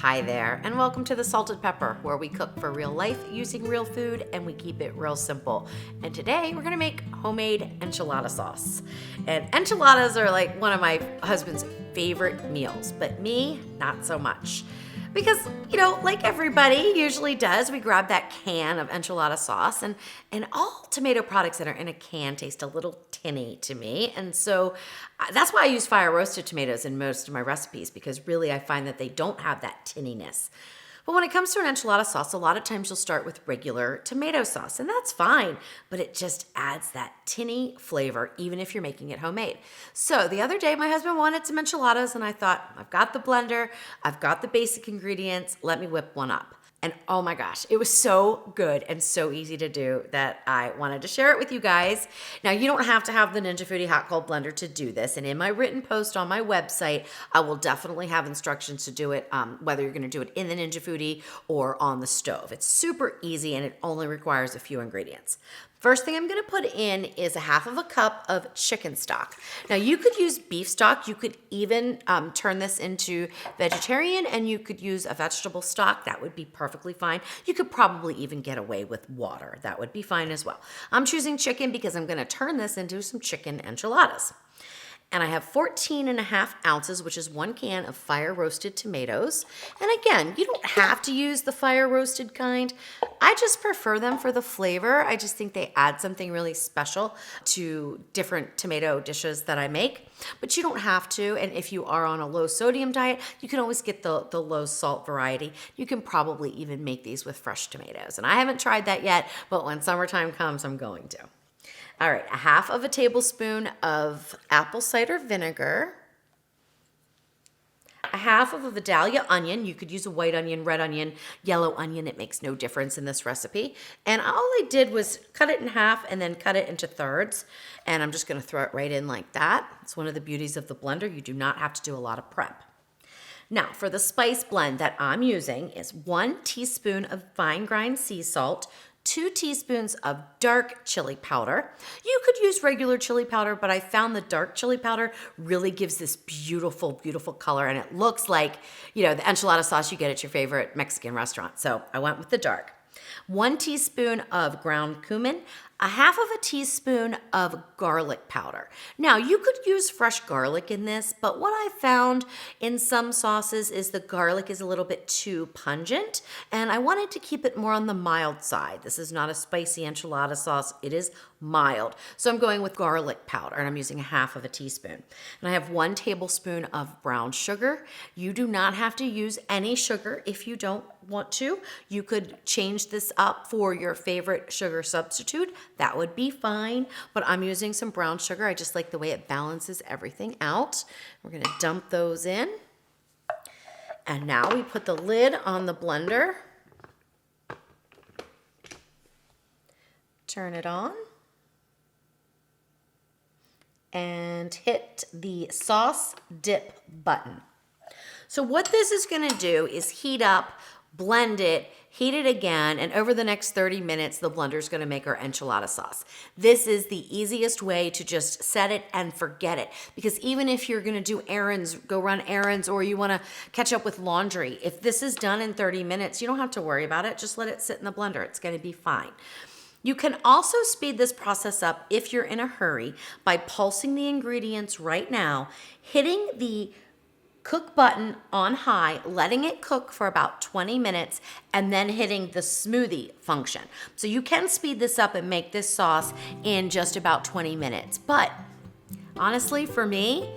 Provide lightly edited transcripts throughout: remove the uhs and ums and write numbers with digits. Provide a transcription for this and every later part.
Hi there, and welcome to the Salted Pepper, where we cook for real life using real food and we keep it real simple. And today we're gonna make homemade enchilada sauce. And enchiladas are like one of my husband's favorite meals, but me, not so much. Because, like everybody usually does, we grab that can of enchilada sauce, and all tomato products that are in a can taste a little tinny to me. And so that's why I use fire roasted tomatoes in most of my recipes, because really I find that they don't have that tinniness. But when it comes to an enchilada sauce, a lot of times you'll start with regular tomato sauce, and that's fine, but it just adds that tinny flavor, even if you're making it homemade. So the other day, my husband wanted some enchiladas, and I thought, I've got the blender, I've got the basic ingredients, let me whip one up. And oh my gosh, it was so good and so easy to do that I wanted to share it with you guys. Now, you don't have to have the Ninja Foodi Hot Cold Blender to do this. And in my written post on my website, I will definitely have instructions to do it, whether you're gonna do it in the Ninja Foodi or on the stove. It's super easy and it only requires a few ingredients. First thing I'm gonna put in is a half of a cup of chicken stock. Now you could use beef stock, you could even turn this into vegetarian, and you could use a vegetable stock, that would be perfectly fine. You could probably even get away with water, that would be fine as well. I'm choosing chicken because I'm gonna turn this into some chicken enchiladas. And I have 14.5 ounces, which is 1 can of fire roasted tomatoes. And again, you don't have to use the fire roasted kind. I just prefer them for the flavor. I just think they add something really special to different tomato dishes that I make. But you don't have to, and if you are on a low sodium diet, you can always get the low salt variety. You can probably even make these with fresh tomatoes. And I haven't tried that yet, but when summertime comes, I'm going to. All right, a half of a tablespoon of apple cider vinegar, a half of a Vidalia onion. You could use a white onion, red onion, yellow onion. It makes no difference in this recipe. And all I did was cut it in half and then cut it into thirds. And I'm just gonna throw it right in like that. It's one of the beauties of the blender. You do not have to do a lot of prep. Now, for the spice blend that I'm using is 1 teaspoon of fine grind sea salt, 2 teaspoons of dark chili powder. You could use regular chili powder, but I found the dark chili powder really gives this beautiful, beautiful color, and it looks like, the enchilada sauce you get at your favorite Mexican restaurant. So I went with the dark. 1 teaspoon of ground cumin, a half of a teaspoon of garlic powder. Now, you could use fresh garlic in this, but what I found in some sauces is the garlic is a little bit too pungent, and I wanted to keep it more on the mild side. This is not a spicy enchilada sauce. It is mild. So I'm going with garlic powder, and I'm using a half of a teaspoon. And I have 1 tablespoon of brown sugar. You do not have to use any sugar if you don't want to. You could change this up for your favorite sugar substitute. That would be fine, but I'm using some brown sugar. I just like the way it balances everything out. We're gonna dump those in. And now we put the lid on the blender. Turn it on. And hit the sauce dip button. So what this is gonna do is heat up, blend it, heat it again, and over the next 30 minutes, the blender is gonna make our enchilada sauce. This is the easiest way to just set it and forget it. Because even if you're gonna do errands, go run errands, or you wanna catch up with laundry, if this is done in 30 minutes, you don't have to worry about it. Just let it sit in the blender. It's gonna be fine. You can also speed this process up if you're in a hurry by pulsing the ingredients right now, hitting the cook button on high, letting it cook for about 20 minutes, and then hitting the smoothie function. So you can speed this up and make this sauce in just about 20 minutes. But honestly, for me,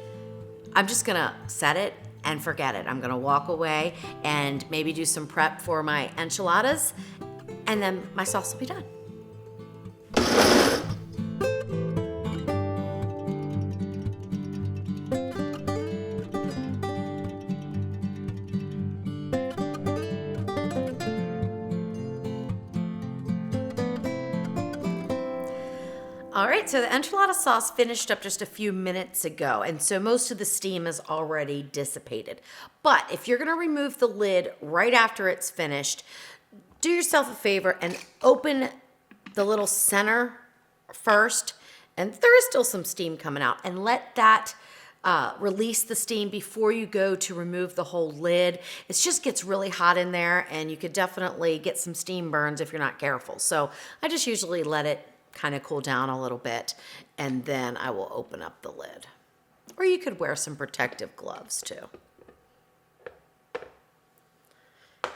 I'm just gonna set it and forget it. I'm gonna walk away and maybe do some prep for my enchiladas, and then my sauce will be done. All right, so the enchilada sauce finished up just a few minutes ago, and so most of the steam is already dissipated. But if you're gonna remove the lid right after it's finished, do yourself a favor and open the little center first, and there is still some steam coming out, and let that release the steam before you go to remove the whole lid. It just gets really hot in there, and you could definitely get some steam burns if you're not careful. So I just usually let it kind of cool down a little bit, and then I will open up the lid. Or you could wear some protective gloves too.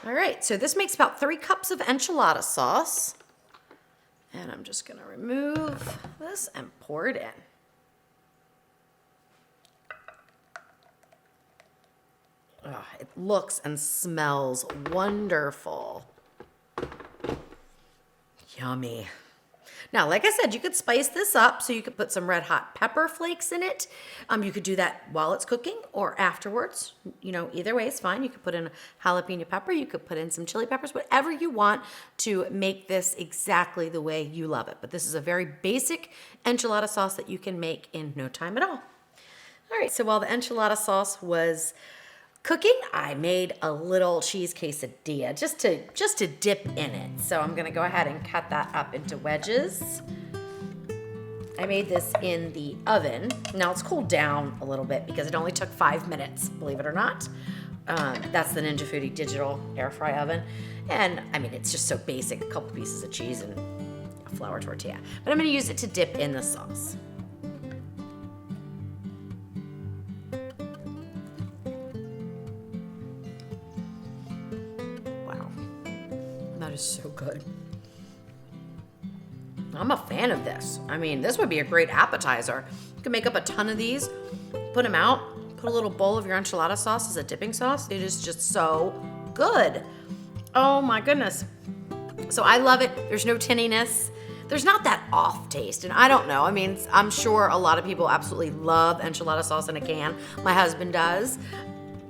All right, so this makes about 3 cups of enchilada sauce. And I'm just gonna remove this and pour it in. Oh, it looks and smells wonderful. Yummy. Now, like I said, you could spice this up, so you could put some red hot pepper flakes in it. You could do that while it's cooking or afterwards. You know, either way is fine. You could put in jalapeno pepper. You could put in some chili peppers, whatever you want to make this exactly the way you love it. But this is a very basic enchilada sauce that you can make in no time at all. All right, so while the enchilada sauce was cooking, I made a little cheese quesadilla just to dip in it. So I'm gonna go ahead and cut that up into wedges. I made this in the oven. Now it's cooled down a little bit because it only took 5 minutes, believe it or not. That's the Ninja Foodi digital air fry oven. And I mean, it's just so basic, a couple pieces of cheese and a flour tortilla. But I'm gonna use it to dip in the sauce. That is so good. I'm a fan of this. I mean, this would be a great appetizer. You can make up a ton of these, put them out, put a little bowl of your enchilada sauce as a dipping sauce. It is just so good. Oh my goodness. So I love it. There's no tinniness. There's not that off taste. And I don't know. I mean, I'm sure a lot of people absolutely love enchilada sauce in a can. My husband does.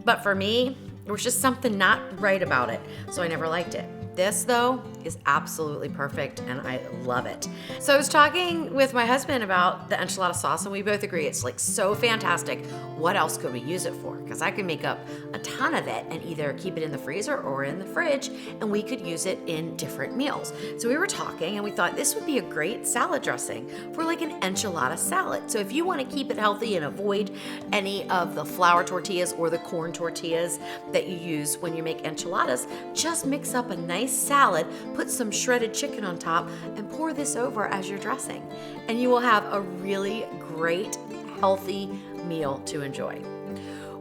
But for me, there was just something not right about it. So I never liked it. This, though, is absolutely perfect, and I love it. So I was talking with my husband about the enchilada sauce, and we both agree it's like so fantastic. What else could we use it for? Because I could make up a ton of it and either keep it in the freezer or in the fridge, and we could use it in different meals. So we were talking, and we thought this would be a great salad dressing for like an enchilada salad. So if you want to keep it healthy and avoid any of the flour tortillas or the corn tortillas that you use when you make enchiladas, just mix up a nice salad, put some shredded chicken on top, and pour this over as your dressing. And you will have a really great, healthy meal to enjoy.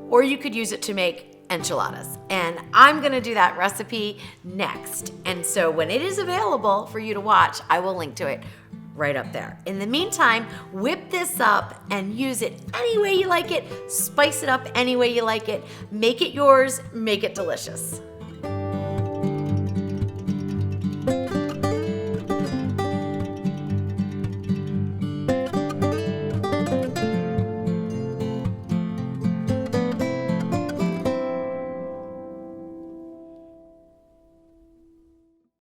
Or you could use it to make enchiladas. And I'm gonna do that recipe next. And so when it is available for you to watch, I will link to it right up there. In the meantime, whip this up and use it any way you like it, spice it up any way you like it, make it yours, make it delicious.